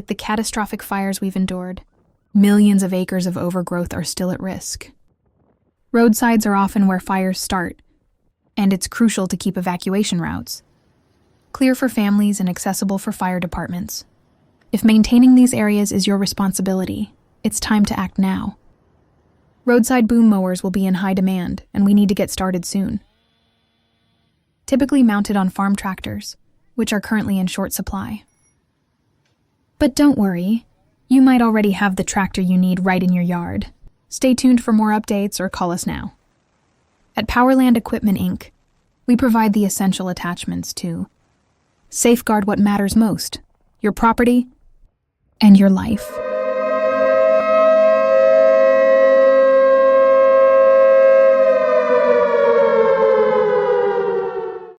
with the catastrophic fires we've endured, millions of acres of overgrowth are still at risk. Roadsides are often where fires start, and it's crucial to keep evacuation routes clear for families and accessible for fire departments. If maintaining these areas is your responsibility, it's time to act now. Roadside boom mowers will be in high demand, and we need to get started soon. Typically mounted on farm tractors, which are currently in short supply. But don't worry, you might already have the tractor you need right in your yard. Stay tuned for more updates or call us now. At Powerland Equipment Inc., we provide the essential attachments to safeguard what matters most, your property and your life.